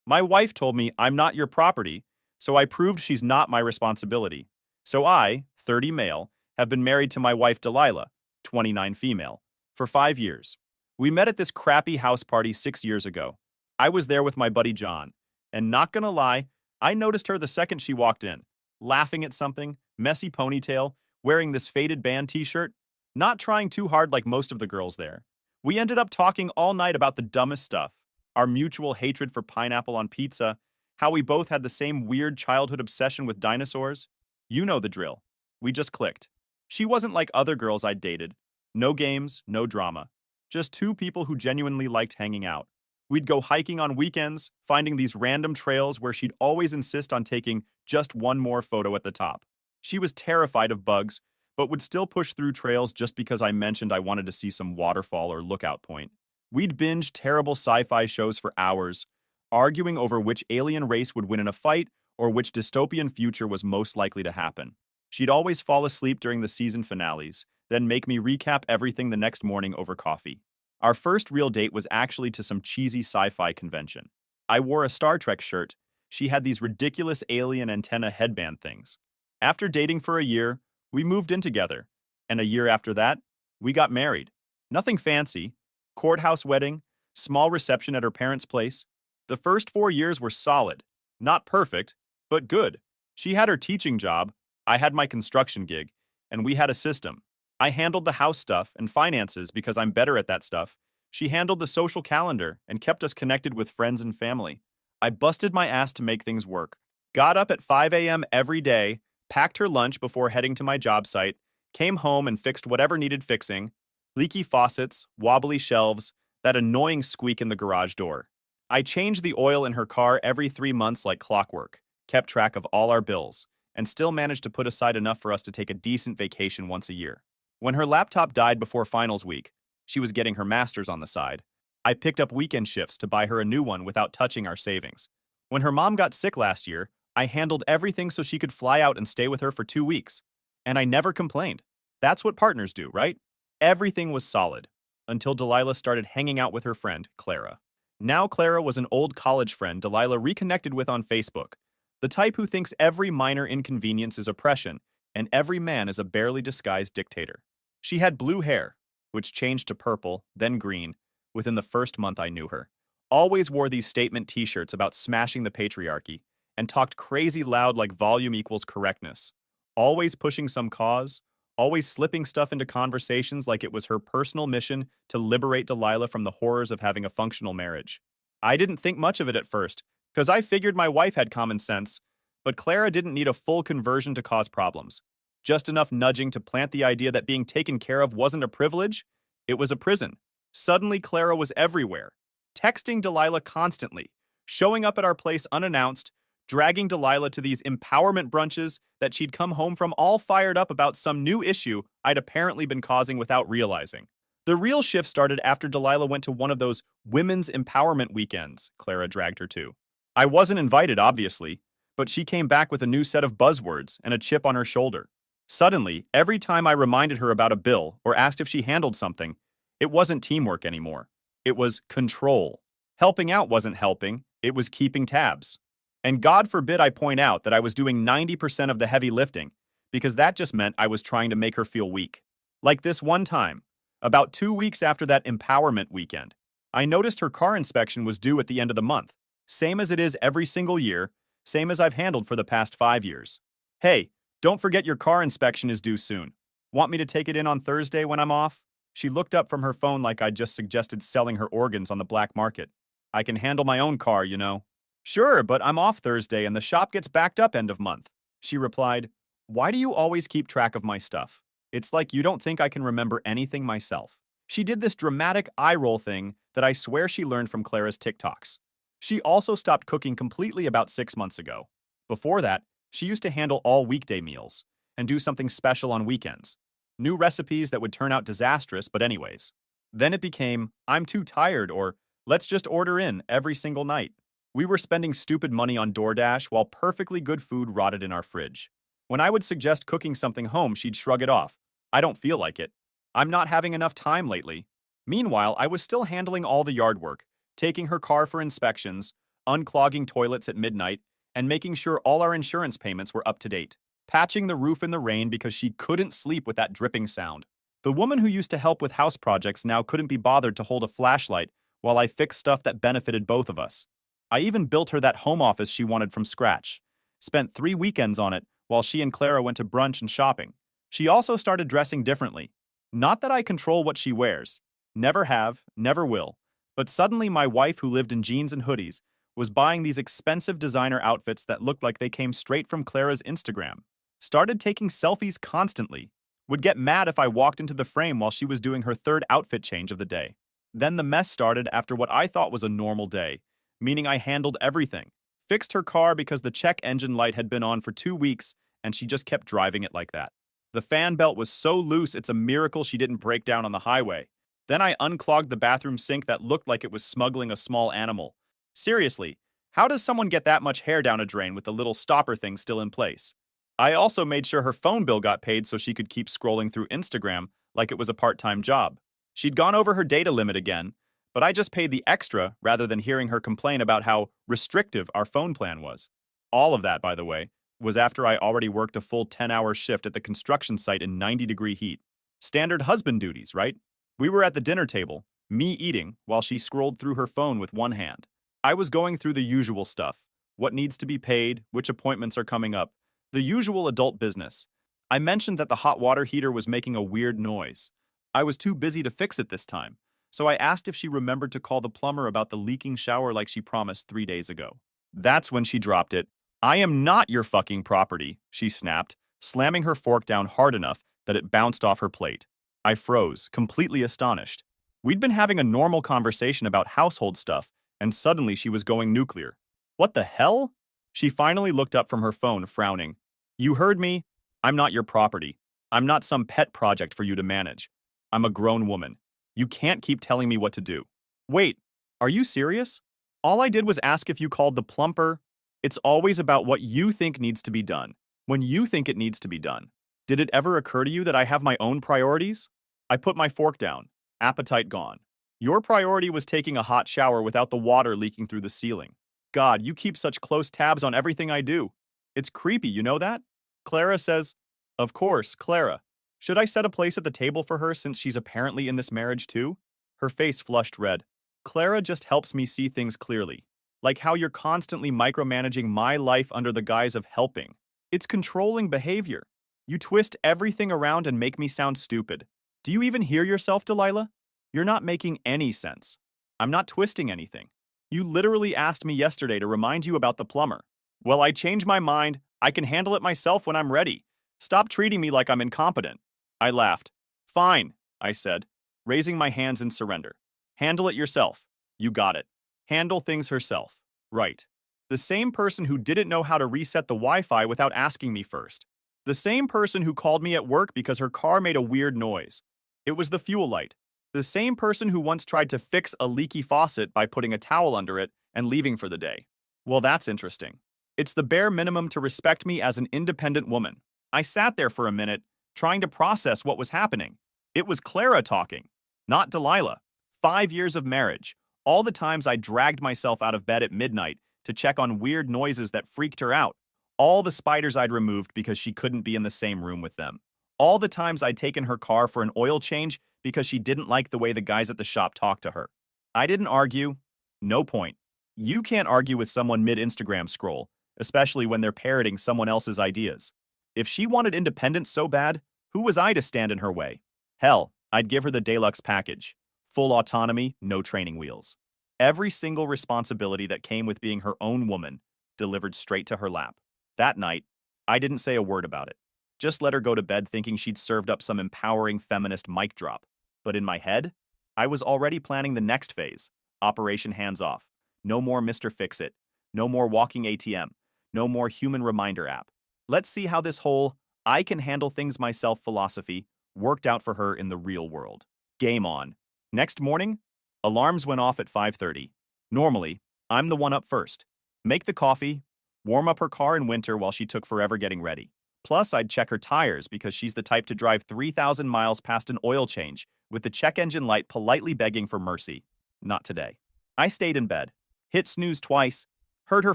My wife told me I'm not your property, so I proved she's not my responsibility. So I, 30 male, have been married to my wife Delilah, 29 female, for 5 years. We met at this crappy house party 6 years ago. I was there with my buddy John, and not gonna lie, I noticed her the second she walked in, laughing at something, messy ponytail, wearing this faded band t-shirt, not trying too hard like most of the girls there. We ended up talking all night about the dumbest stuff, our mutual hatred for pineapple on pizza, how we both had the same weird childhood obsession with dinosaurs. You know the drill. We just clicked. She wasn't like other girls I'd dated. No games, no drama. Just two people who genuinely liked hanging out. We'd go hiking on weekends, finding these random trails where she'd always insist on taking just one more photo at the top. She was terrified of bugs, but would still push through trails just because I mentioned I wanted to see some waterfall or lookout point. We'd binge terrible sci-fi shows for hours, arguing over which alien race would win in a fight or which dystopian future was most likely to happen. She'd always fall asleep during the season finales, then make me recap everything the next morning over coffee. Our first real date was actually to some cheesy sci-fi convention. I wore a Star Trek shirt. She had these ridiculous alien antenna headband things. After dating for a year, we moved in together, and a year after that, we got married. Nothing fancy. Courthouse wedding, small reception at her parents' place. The first 4 years were solid. Not perfect, but good. She had her teaching job, I had my construction gig, and we had a system. I handled the house stuff and finances because I'm better at that stuff. She handled the social calendar and kept us connected with friends and family. I busted my ass to make things work. Got up at 5 a.m. every day, packed her lunch before heading to my job site, came home and fixed whatever needed fixing, leaky faucets, wobbly shelves, that annoying squeak in the garage door. I changed the oil in her car every 3 months like clockwork, kept track of all our bills, and still managed to put aside enough for us to take a decent vacation once a year. When her laptop died before finals week, she was getting her master's on the side. I picked up weekend shifts to buy her a new one without touching our savings. When her mom got sick last year, I handled everything so she could fly out and stay with her for 2 weeks. And I never complained. That's what partners do, right? Everything was solid, until Delilah started hanging out with her friend, Clara. Now Clara was an old college friend Delilah reconnected with on Facebook, the type who thinks every minor inconvenience is oppression and every man is a barely disguised dictator. She had blue hair, which changed to purple, then green, within the first month I knew her. Always wore these statement t-shirts about smashing the patriarchy, and talked crazy loud like volume equals correctness. Always pushing some cause, always slipping stuff into conversations like it was her personal mission to liberate Delilah from the horrors of having a functional marriage. I didn't think much of it at first, because I figured my wife had common sense, but Clara didn't need a full conversion to cause problems. Just enough nudging to plant the idea that being taken care of wasn't a privilege, it was a prison. Suddenly, Clara was everywhere, texting Delilah constantly, showing up at our place unannounced, dragging Delilah to these empowerment brunches that she'd come home from all fired up about some new issue I'd apparently been causing without realizing. The real shift started after Delilah went to one of those women's empowerment weekends Clara dragged her to. I wasn't invited, obviously, but she came back with a new set of buzzwords and a chip on her shoulder. Suddenly, every time I reminded her about a bill or asked if she handled something, it wasn't teamwork anymore. It was control. Helping out wasn't helping, it was keeping tabs. And God forbid I point out that I was doing 90% of the heavy lifting, because that just meant I was trying to make her feel weak. Like this one time, about 2 weeks after that empowerment weekend, I noticed her car inspection was due at the end of the month, same as it is every single year, same as I've handled for the past 5 years. Hey, don't forget your car inspection is due soon. Want me to take it in on Thursday when I'm off? She looked up from her phone like I'd just suggested selling her organs on the black market. I can handle my own car, you know. Sure, but I'm off Thursday and the shop gets backed up end of month. She replied, why do you always keep track of my stuff? It's like you don't think I can remember anything myself. She did this dramatic eye roll thing that I swear she learned from Clara's TikToks. She also stopped cooking completely about 6 months ago. Before that, she used to handle all weekday meals and do something special on weekends. New recipes that would turn out disastrous, but anyways. Then it became, I'm too tired, or let's just order in every single night. We were spending stupid money on DoorDash while perfectly good food rotted in our fridge. When I would suggest cooking something home, she'd shrug it off. I don't feel like it. I'm not having enough time lately. Meanwhile, I was still handling all the yard work, taking her car for inspections, unclogging toilets at midnight, and making sure all our insurance payments were up to date, patching the roof in the rain because she couldn't sleep with that dripping sound. The woman who used to help with house projects now couldn't be bothered to hold a flashlight while I fixed stuff that benefited both of us. I even built her that home office she wanted from scratch. Spent 3 weekends on it while she and Clara went to brunch and shopping. She also started dressing differently. Not that I control what she wears. Never have, never will. But suddenly my wife, who lived in jeans and hoodies, was buying these expensive designer outfits that looked like they came straight from Clara's Instagram. Started taking selfies constantly. Would get mad if I walked into the frame while she was doing her third outfit change of the day. Then the mess started after what I thought was a normal day, meaning I handled everything. Fixed her car because the check engine light had been on for 2 weeks and she just kept driving it like that. The fan belt was so loose it's a miracle she didn't break down on the highway. Then I unclogged the bathroom sink that looked like it was smuggling a small animal. Seriously, how does someone get that much hair down a drain with the little stopper thing still in place? I also made sure her phone bill got paid so she could keep scrolling through Instagram like it was a part-time job. She'd gone over her data limit again, but I just paid the extra rather than hearing her complain about how restrictive our phone plan was. All of that, by the way, was after I already worked a full 10-hour shift at the construction site in 90-degree heat. Standard husband duties, right? We were at the dinner table, me eating, while she scrolled through her phone with one hand. I was going through the usual stuff. What needs to be paid, which appointments are coming up, the usual adult business. I mentioned that the hot water heater was making a weird noise. I was too busy to fix it this time, so I asked if she remembered to call the plumber about the leaking shower like she promised 3 days ago. That's when she dropped it. "I am not your fucking property," she snapped, slamming her fork down hard enough that it bounced off her plate. I froze, completely astonished. We'd been having a normal conversation about household stuff, and suddenly she was going nuclear. What the hell? She finally looked up from her phone, frowning. "You heard me. I'm not your property. I'm not some pet project for you to manage. I'm a grown woman. You can't keep telling me what to do." Wait, are you serious? All I did was ask if you called the plumber. It's always about what you think needs to be done, when you think it needs to be done. Did it ever occur to you that I have my own priorities? I put my fork down, appetite gone. Your priority was taking a hot shower without the water leaking through the ceiling. God, you keep such close tabs on everything I do. It's creepy, you know that? Clara says, "Of course, Clara. Should I set a place at the table for her since she's apparently in this marriage too?" Her face flushed red. "Clara just helps me see things clearly. Like how you're constantly micromanaging my life under the guise of helping. It's controlling behavior. You twist everything around and make me sound stupid. Do you even hear yourself, Delilah? You're not making any sense. I'm not twisting anything. You literally asked me yesterday to remind you about the plumber. Well, I changed my mind. I can handle it myself when I'm ready. Stop treating me like I'm incompetent." I laughed. "Fine," I said, raising my hands in surrender. "Handle it yourself. You got it. Handle things herself. Right. The same person who didn't know how to reset the Wi-Fi without asking me first. The same person who called me at work because her car made a weird noise. It was the fuel light. The same person who once tried to fix a leaky faucet by putting a towel under it and leaving for the day. Well, that's interesting. It's the bare minimum to respect me as an independent woman. I sat there for a minute, trying to process what was happening. It was Clara talking, not Delilah. 5 years of marriage. All the times I dragged myself out of bed at midnight to check on weird noises that freaked her out. All the spiders I'd removed because she couldn't be in the same room with them. All the times I'd taken her car for an oil change because she didn't like the way the guys at the shop talked to her. I didn't argue. No point. You can't argue with someone mid-Instagram scroll, especially when they're parroting someone else's ideas. If she wanted independence so bad, who was I to stand in her way? Hell, I'd give her the deluxe package. Full autonomy, no training wheels. Every single responsibility that came with being her own woman delivered straight to her lap. That night, I didn't say a word about it. Just let her go to bed thinking she'd served up some empowering feminist mic drop. But in my head, I was already planning the next phase. Operation Hands Off. No more Mr. Fix-It. No more walking ATM. No more human reminder app. Let's see how this whole "I can handle things myself" philosophy worked out for her in the real world. Game on. Next morning, alarms went off at 5:30. Normally, I'm the one up first. Make the coffee, warm up her car in winter while she took forever getting ready. Plus, I'd check her tires because she's the type to drive 3,000 miles past an oil change with the check engine light politely begging for mercy. Not today. I stayed in bed, hit snooze twice, Heard her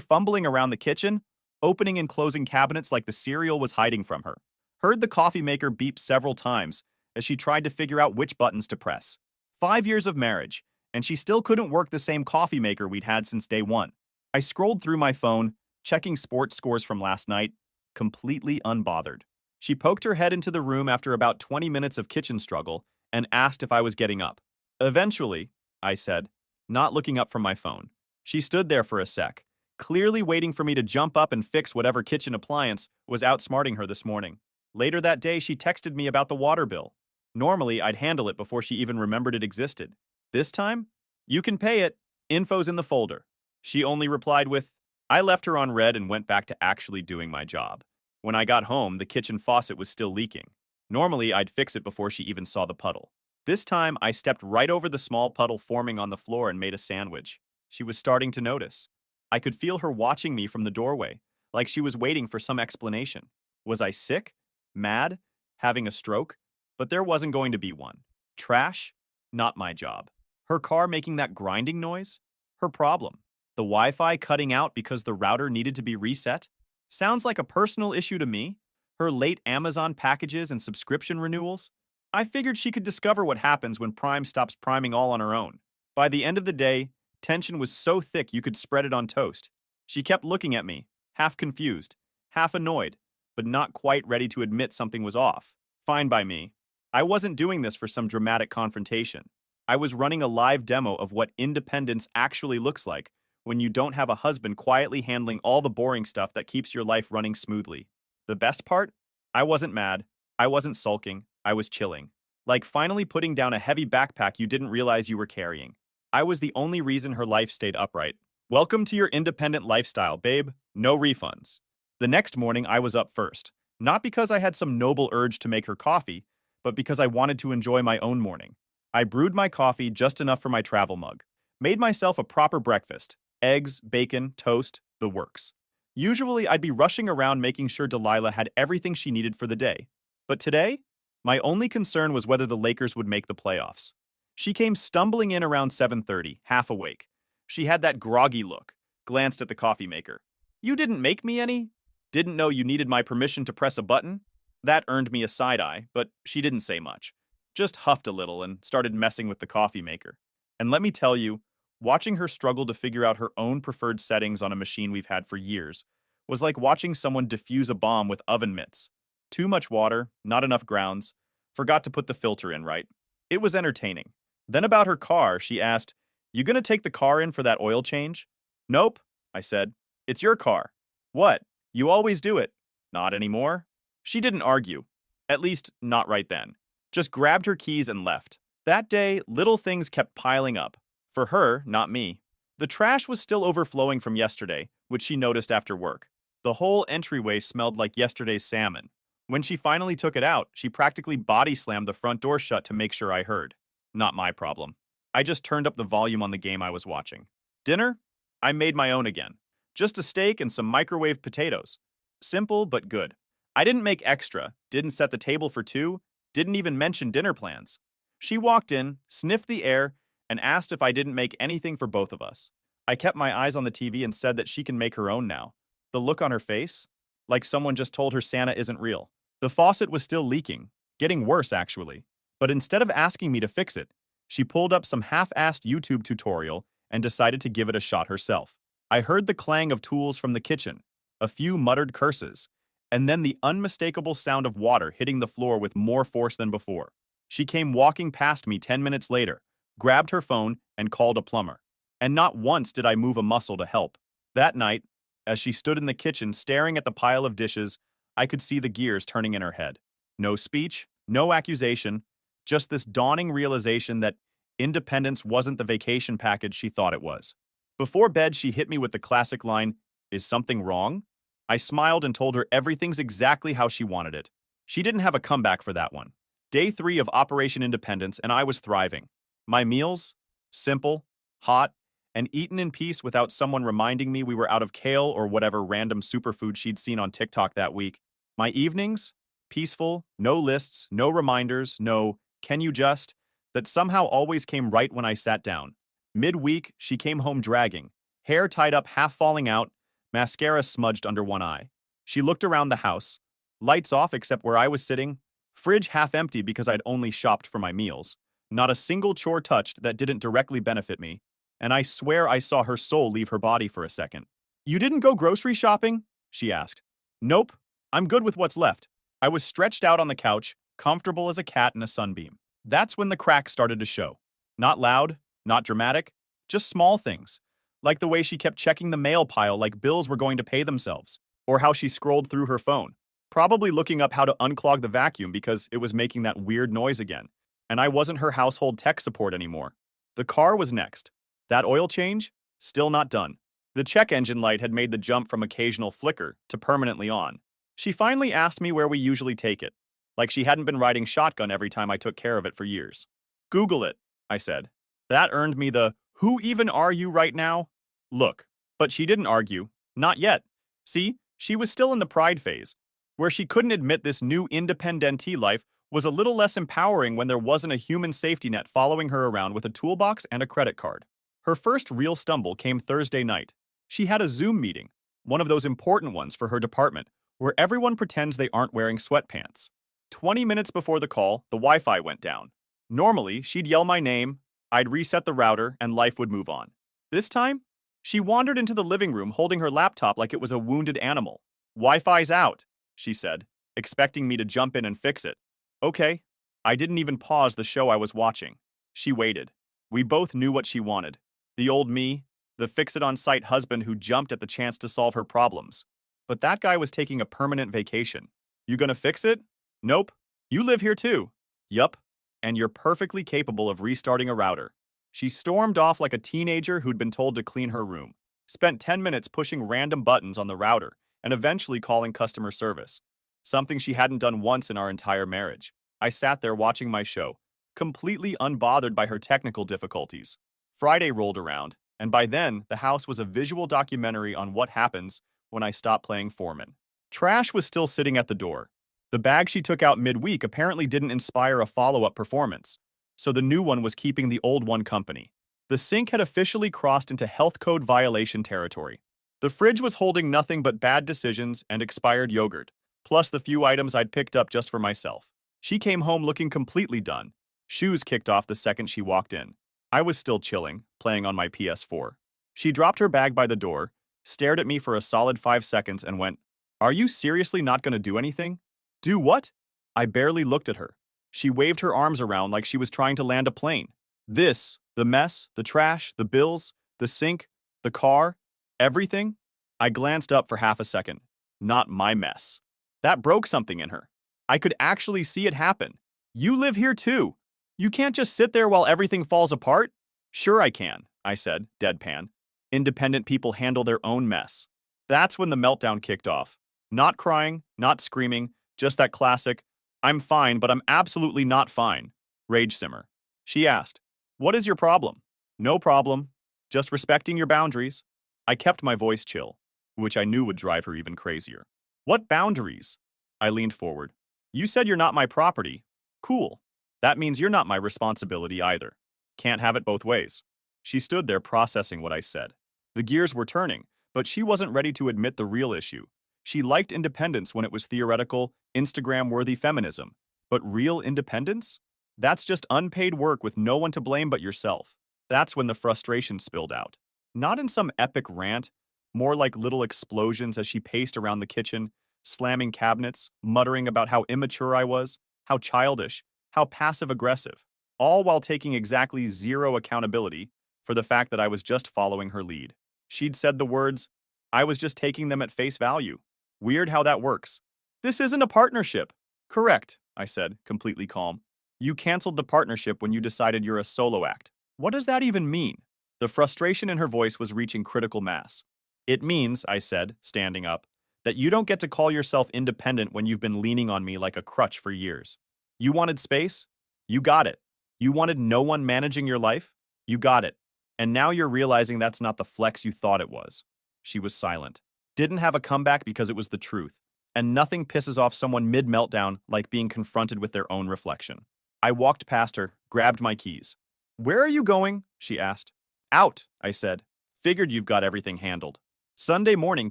fumbling around the kitchen, opening and closing cabinets like the cereal was hiding from her. Heard the coffee maker beep several times as she tried to figure out which buttons to press. 5 years of marriage, and she still couldn't work the same coffee maker we'd had since day one. I scrolled through my phone, checking sports scores from last night, completely unbothered. She poked her head into the room after about 20 minutes of kitchen struggle and asked if I was getting up. Eventually, I said, not looking up from my phone. She stood there for a sec, clearly waiting for me to jump up and fix whatever kitchen appliance was outsmarting her this morning. Later that day, she texted me about the water bill. Normally, I'd handle it before she even remembered it existed. This time, you can pay it. Info's in the folder. She only replied with, I left her on red and went back to actually doing my job. When I got home, the kitchen faucet was still leaking. Normally, I'd fix it before she even saw the puddle. This time, I stepped right over the small puddle forming on the floor and made a sandwich. She was starting to notice. I could feel her watching me from the doorway, like she was waiting for some explanation. Was I sick? Mad? Having a stroke? But there wasn't going to be one. Trash? Not my job. Her car making that grinding noise? Her problem. The Wi-Fi cutting out because the router needed to be reset? Sounds like a personal issue to me. Her late Amazon packages and subscription renewals? I figured she could discover what happens when Prime stops priming all on her own. By the end of the day, tension was so thick you could spread it on toast. She kept looking at me, half confused, half annoyed, but not quite ready to admit something was off. Fine by me. I wasn't doing this for some dramatic confrontation. I was running a live demo of what independence actually looks like when you don't have a husband quietly handling all the boring stuff that keeps your life running smoothly. The best part? I wasn't mad. I wasn't sulking. I was chilling. Like finally putting down a heavy backpack you didn't realize you were carrying. I was the only reason her life stayed upright. Welcome to your independent lifestyle, babe. No refunds. The next morning, I was up first. Not because I had some noble urge to make her coffee, but because I wanted to enjoy my own morning. I brewed my coffee just enough for my travel mug. Made myself a proper breakfast. Eggs, bacon, toast, the works. Usually, I'd be rushing around making sure Delilah had everything she needed for the day. But today, my only concern was whether the Lakers would make the playoffs. She came stumbling in around 7:30, half awake. She had that groggy look, glanced at the coffee maker. You didn't make me any? Didn't know you needed my permission to press a button? That earned me a side eye, but she didn't say much. Just huffed a little and started messing with the coffee maker. And let me tell you, watching her struggle to figure out her own preferred settings on a machine we've had for years was like watching someone defuse a bomb with oven mitts. Too much water, not enough grounds, forgot to put the filter in right. It was entertaining. Then about her car, she asked, You gonna take the car in for that oil change? Nope, I said. It's your car. What? You always do it. Not anymore. She didn't argue. At least, not right then. Just grabbed her keys and left. That day, little things kept piling up. For her, not me. The trash was still overflowing from yesterday, which she noticed after work. The whole entryway smelled like yesterday's salmon. When she finally took it out, she practically body slammed the front door shut to make sure I heard. Not my problem. I just turned up the volume on the game I was watching. Dinner? I made my own again. Just a steak and some microwaved potatoes. Simple but good. I didn't make extra, didn't set the table for two, didn't even mention dinner plans. She walked in, sniffed the air, and asked if I didn't make anything for both of us. I kept my eyes on the TV and said that she can make her own now. The look on her face? Like someone just told her Santa isn't real. The faucet was still leaking, getting worse actually. But instead of asking me to fix it, she pulled up some half-assed YouTube tutorial and decided to give it a shot herself. I heard the clang of tools from the kitchen, a few muttered curses, and then the unmistakable sound of water hitting the floor with more force than before. She came walking past me 10 minutes later, grabbed her phone, and called a plumber. And not once did I move a muscle to help. That night, as she stood in the kitchen staring at the pile of dishes, I could see the gears turning in her head. No speech, no accusation, just this dawning realization that independence wasn't the vacation package she thought it was. Before bed, she hit me with the classic line, "Is something wrong?" I smiled and told her everything's exactly how she wanted it. She didn't have a comeback for that one. Day 3 of Operation Independence, and I was thriving. My meals? Simple, hot, and eaten in peace without someone reminding me we were out of kale or whatever random superfood she'd seen on TikTok that week. My evenings? Peaceful, no lists, no reminders, no "can you just?" that somehow always came right when I sat down. Midweek, she came home dragging, hair tied up, half falling out, mascara smudged under one eye. She looked around the house, lights off except where I was sitting, fridge half empty because I'd only shopped for my meals, not a single chore touched that didn't directly benefit me, and I swear I saw her soul leave her body for a second. "You didn't go grocery shopping?" she asked. "Nope, I'm good with what's left." I was stretched out on the couch, comfortable as a cat in a sunbeam. That's when the cracks started to show. Not loud, not dramatic, just small things, like the way she kept checking the mail pile like bills were going to pay themselves, or how she scrolled through her phone, probably looking up how to unclog the vacuum because it was making that weird noise again, and I wasn't her household tech support anymore. The car was next. That oil change? Still not done. The check engine light had made the jump from occasional flicker to permanently on. She finally asked me where we usually take it, like she hadn't been riding shotgun every time I took care of it for years. "Google it," I said. That earned me the "who even are you right now?" look. But she didn't argue. Not yet. See, she was still in the pride phase, where she couldn't admit this new independentee life was a little less empowering when there wasn't a human safety net following her around with a toolbox and a credit card. Her first real stumble came Thursday night. She had a Zoom meeting, one of those important ones for her department, where everyone pretends they aren't wearing sweatpants. 20 minutes before the call, the Wi-Fi went down. Normally, she'd yell my name, I'd reset the router, and life would move on. This time, she wandered into the living room holding her laptop like it was a wounded animal. "Wi-Fi's out," she said, expecting me to jump in and fix it. Okay. I didn't even pause the show I was watching. She waited. We both knew what she wanted. The old me, the fix-it-on-site husband who jumped at the chance to solve her problems. But that guy was taking a permanent vacation. "You gonna fix it?" "Nope." "You live here too?" "Yup. And you're perfectly capable of restarting a router." She stormed off like a teenager who'd been told to clean her room, spent 10 minutes pushing random buttons on the router, and eventually calling customer service, something she hadn't done once in our entire marriage. I sat there watching my show, completely unbothered by her technical difficulties. Friday rolled around, and by then, the house was a visual documentary on what happens when I stop playing Foreman. Trash was still sitting at the door. The bag she took out midweek apparently didn't inspire a follow-up performance, so the new one was keeping the old one company. The sink had officially crossed into health code violation territory. The fridge was holding nothing but bad decisions and expired yogurt, plus the few items I'd picked up just for myself. She came home looking completely done. Shoes kicked off the second she walked in. I was still chilling, playing on my PS4. She dropped her bag by the door, stared at me for a solid 5 seconds, and went, "Are you seriously not going to do anything?" "Do what?" I barely looked at her. She waved her arms around like she was trying to land a plane. "This, the mess, the trash, the bills, the sink, the car, everything?" I glanced up for half a second. Not my mess. That broke something in her. I could actually see it happen. "You live here too. You can't just sit there while everything falls apart?" "Sure I can," I said, deadpan. "Independent people handle their own mess." That's when the meltdown kicked off. Not crying, not screaming, just that classic, "I'm fine, but I'm absolutely not fine" rage simmer. She asked, "What is your problem?" "No problem. Just respecting your boundaries." I kept my voice chill, which I knew would drive her even crazier. "What boundaries?" I leaned forward. "You said you're not my property." "Cool. That means you're not my responsibility either. Can't have it both ways." She stood there processing what I said. The gears were turning, but she wasn't ready to admit the real issue. She liked independence when it was theoretical, Instagram-worthy feminism. But real independence? That's just unpaid work with no one to blame but yourself. That's when the frustration spilled out. Not in some epic rant, more like little explosions as she paced around the kitchen, slamming cabinets, muttering about how immature I was, how childish, how passive-aggressive, all while taking exactly zero accountability for the fact that I was just following her lead. She'd said the words, I was just taking them at face value. Weird how that works. "This isn't a partnership." "Correct," I said, completely calm. "You canceled the partnership when you decided you're a solo act." "What does that even mean?" The frustration in her voice was reaching critical mass. "It means," I said, standing up, "that you don't get to call yourself independent when you've been leaning on me like a crutch for years. You wanted space? You got it. You wanted no one managing your life? You got it. And now you're realizing that's not the flex you thought it was." She was silent. Didn't have a comeback because it was the truth. And nothing pisses off someone mid-meltdown like being confronted with their own reflection. I walked past her, grabbed my keys. "Where are you going?" she asked. "Out," I said. Figured you've got everything handled. Sunday morning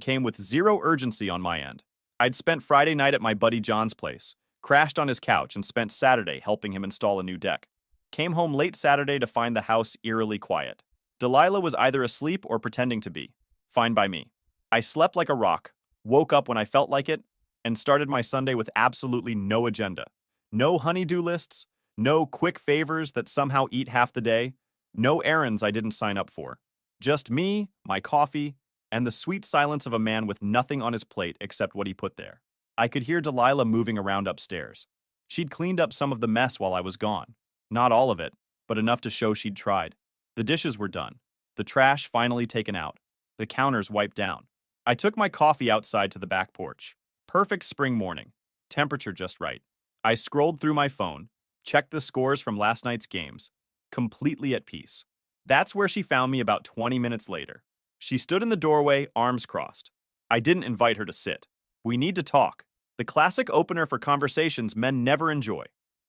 came with zero urgency on my end. I'd spent Friday night at my buddy John's place, crashed on his couch, and spent Saturday helping him install a new deck. Came home late Saturday to find the house eerily quiet. Delilah was either asleep or pretending to be. Fine by me. I slept like a rock, woke up when I felt like it, and started my Sunday with absolutely no agenda. No honey-do lists, no quick favors that somehow eat half the day, no errands I didn't sign up for. Just me, my coffee, and the sweet silence of a man with nothing on his plate except what he put there. I could hear Delilah moving around upstairs. She'd cleaned up some of the mess while I was gone. Not all of it, but enough to show she'd tried. The dishes were done. The trash finally taken out. The counters wiped down. I took my coffee outside to the back porch. Perfect spring morning. Temperature just right. I scrolled through my phone, checked the scores from last night's games. Completely at peace. That's where she found me about 20 minutes later. She stood in the doorway, arms crossed. I didn't invite her to sit. We need to talk. The classic opener for conversations men never enjoy.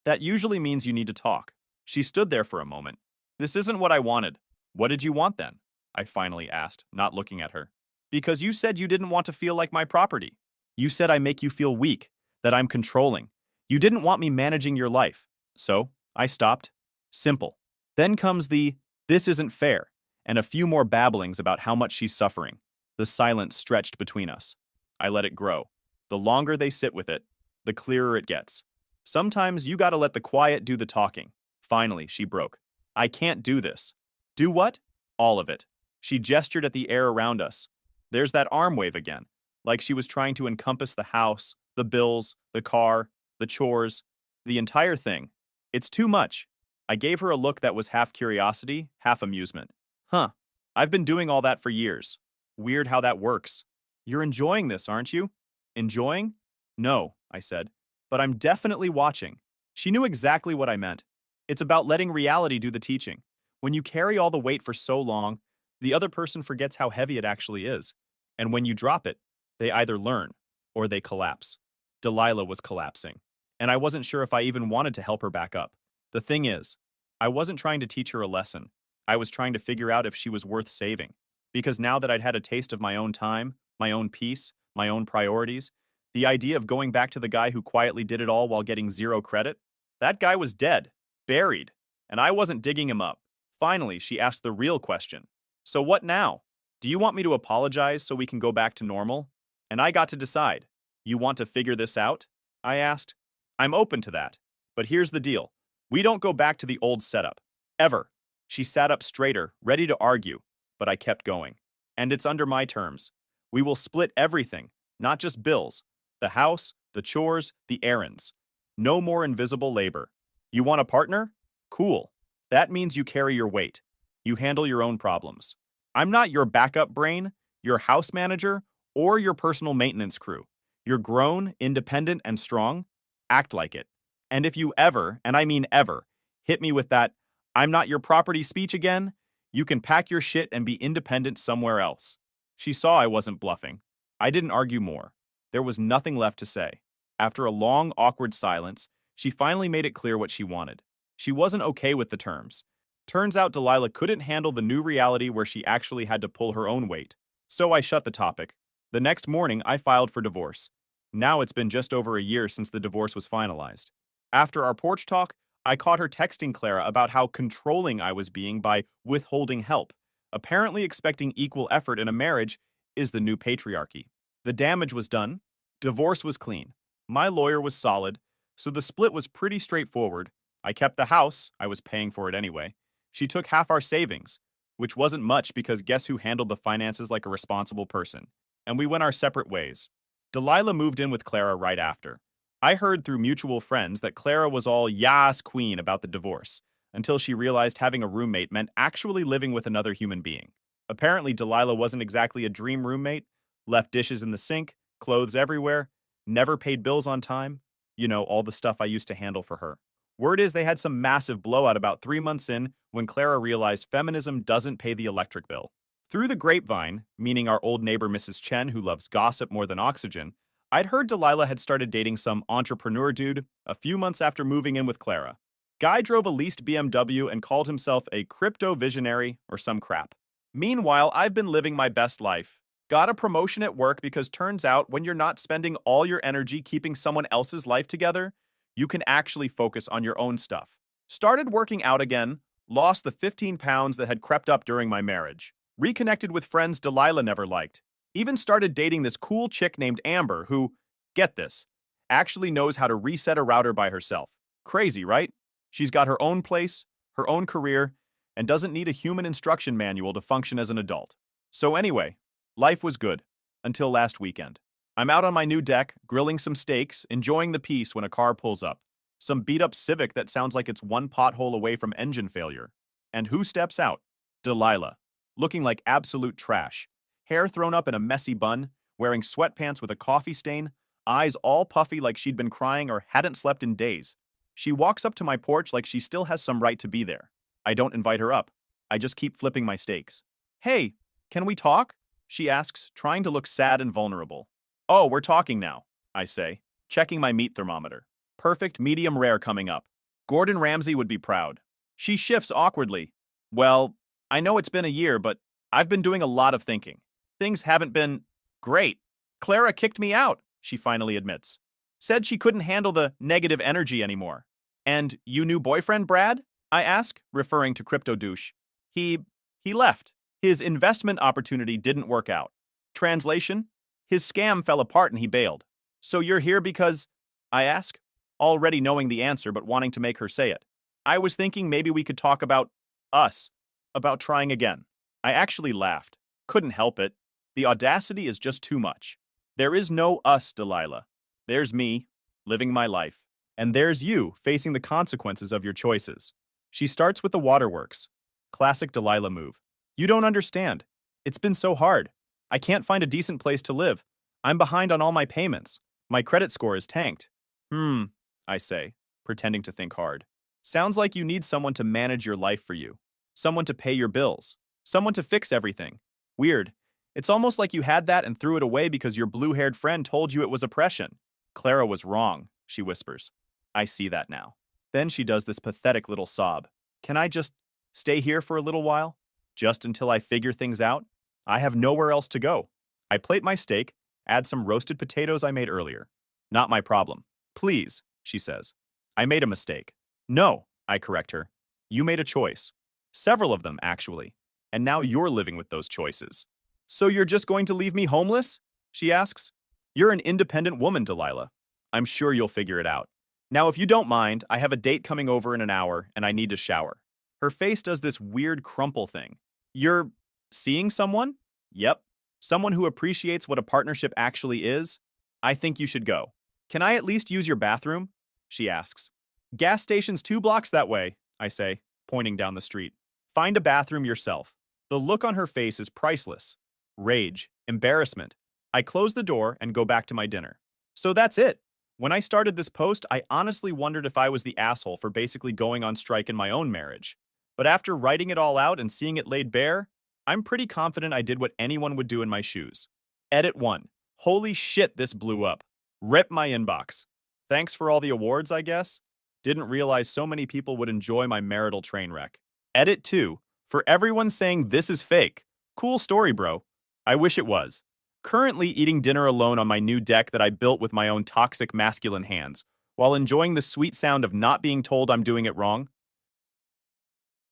That usually means you need to talk. She stood there for a moment. This isn't what I wanted. What did you want then? I finally asked, not looking at her. Because you said you didn't want to feel like my property. You said I make you feel weak, that I'm controlling. You didn't want me managing your life. So, I stopped. Simple. Then comes the, this isn't fair, and a few more babblings about how much she's suffering. The silence stretched between us. I let it grow. The longer they sit with it, the clearer it gets. Sometimes you gotta let the quiet do the talking. Finally, she broke. I can't do this. Do what? All of it. She gestured at the air around us. There's that arm wave again, like she was trying to encompass the house, the bills, the car, the chores, the entire thing. It's too much. I gave her a look that was half curiosity, half amusement. Huh. I've been doing all that for years. Weird how that works. You're enjoying this, aren't you? Enjoying? No, I said. But I'm definitely watching. She knew exactly what I meant. It's about letting reality do the teaching. When you carry all the weight for so long, the other person forgets how heavy it actually is. And when you drop it, they either learn or they collapse. Delilah was collapsing, and I wasn't sure if I even wanted to help her back up. The thing is, I wasn't trying to teach her a lesson. I was trying to figure out if she was worth saving. Because now that I'd had a taste of my own time, my own peace, my own priorities, the idea of going back to the guy who quietly did it all while getting zero credit, that guy was dead, buried, and I wasn't digging him up. Finally, she asked the real question. So what now? Do you want me to apologize so we can go back to normal? And I got to decide. You want to figure this out? I asked. I'm open to that. But here's the deal. We don't go back to the old setup. Ever. She sat up straighter, ready to argue, but I kept going. And it's under my terms. We will split everything, not just bills. The house, the chores, the errands. No more invisible labor. You want a partner? Cool. That means you carry your weight. You handle your own problems. I'm not your backup brain, your house manager, or your personal maintenance crew. You're grown, independent, and strong. Act like it. And if you ever, and I mean ever, hit me with that, I'm not your property speech again, you can pack your shit and be independent somewhere else. She saw I wasn't bluffing. I didn't argue more. There was nothing left to say. After a long, awkward silence, she finally made it clear what she wanted. She wasn't okay with the terms. Turns out Delilah couldn't handle the new reality where she actually had to pull her own weight. So I shut the topic. The next morning, I filed for divorce. Now it's been just over a year since the divorce was finalized. After our porch talk, I caught her texting Clara about how controlling I was being by withholding help. Apparently expecting equal effort in a marriage is the new patriarchy. The damage was done. Divorce was clean. My lawyer was solid, so the split was pretty straightforward. I kept the house, I was paying for it anyway. She took half our savings, which wasn't much because guess who handled the finances like a responsible person? And we went our separate ways. Delilah moved in with Clara right after. I heard through mutual friends that Clara was all yas queen about the divorce, until she realized having a roommate meant actually living with another human being. Apparently, Delilah wasn't exactly a dream roommate, left dishes in the sink, clothes everywhere, never paid bills on time. You know, all the stuff I used to handle for her. Word is they had some massive blowout about 3 months in when Clara realized feminism doesn't pay the electric bill. Through the grapevine, meaning our old neighbor Mrs. Chen who loves gossip more than oxygen, I'd heard Delilah had started dating some entrepreneur dude a few months after moving in with Clara. Guy drove a leased BMW and called himself a crypto visionary or some crap. Meanwhile, I've been living my best life. Got a promotion at work because turns out when you're not spending all your energy keeping someone else's life together, you can actually focus on your own stuff. Started working out again, lost the 15 pounds that had crept up during my marriage. Reconnected with friends Delilah never liked. Even started dating this cool chick named Amber who, get this, actually knows how to reset a router by herself. Crazy, right? She's got her own place, her own career, and doesn't need a human instruction manual to function as an adult. So anyway, life was good, until last weekend. I'm out on my new deck, grilling some steaks, enjoying the peace when a car pulls up. Some beat-up Civic that sounds like it's one pothole away from engine failure. And who steps out? Delilah, looking like absolute trash. Hair thrown up in a messy bun, wearing sweatpants with a coffee stain, eyes all puffy like she'd been crying or hadn't slept in days. She walks up to my porch like she still has some right to be there. I don't invite her up. I just keep flipping my steaks. Hey, can we talk? She asks, trying to look sad and vulnerable. Oh, we're talking now, I say, checking my meat thermometer. Perfect medium rare coming up. Gordon Ramsay would be proud. She shifts awkwardly. Well, I know it's been a year, but I've been doing a lot of thinking. Things haven't been great. Clara kicked me out, she finally admits. Said she couldn't handle the negative energy anymore. And you new boyfriend, Brad? I ask, referring to Crypto Douche. He left. His investment opportunity didn't work out. Translation? His scam fell apart and he bailed. So you're here because, I ask, already knowing the answer but wanting to make her say it. I was thinking maybe we could talk about us, about trying again. I actually laughed. Couldn't help it. The audacity is just too much. There is no us, Delilah. There's me, living my life. And there's you, facing the consequences of your choices. She starts with the waterworks. Classic Delilah move. You don't understand. It's been so hard. I can't find a decent place to live. I'm behind on all my payments. My credit score is tanked. I say, pretending to think hard. Sounds like you need someone to manage your life for you. Someone to pay your bills. Someone to fix everything. Weird. It's almost like you had that and threw it away because your blue-haired friend told you it was oppression. Clara was wrong, she whispers. I see that now. Then she does this pathetic little sob. Can I just stay here for a little while? Just until I figure things out? I have nowhere else to go. I plate my steak, add some roasted potatoes I made earlier. Not my problem. Please, she says. I made a mistake. No, I correct her. You made a choice. Several of them, actually. And now you're living with those choices. So you're just going to leave me homeless? She asks. You're an independent woman, Delilah. I'm sure you'll figure it out. Now, if you don't mind, I have a date coming over in an hour and I need to shower. Her face does this weird crumple thing. You're seeing someone? Yep. Someone who appreciates what a partnership actually is? I think you should go. Can I at least use your bathroom? She asks. Gas station's 2 blocks that way, I say, pointing down the street. Find a bathroom yourself. The look on her face is priceless. Rage, embarrassment. I close the door and go back to my dinner. So that's it. When I started this post, I honestly wondered if I was the asshole for basically going on strike in my own marriage. But after writing it all out and seeing it laid bare, I'm pretty confident I did what anyone would do in my shoes. Edit 1. Holy shit, this blew up. Rip my inbox. Thanks for all the awards, I guess. Didn't realize so many people would enjoy my marital train wreck. Edit 2. For everyone saying this is fake. Cool story, bro. I wish it was. Currently eating dinner alone on my new deck that I built with my own toxic masculine hands, while enjoying the sweet sound of not being told I'm doing it wrong.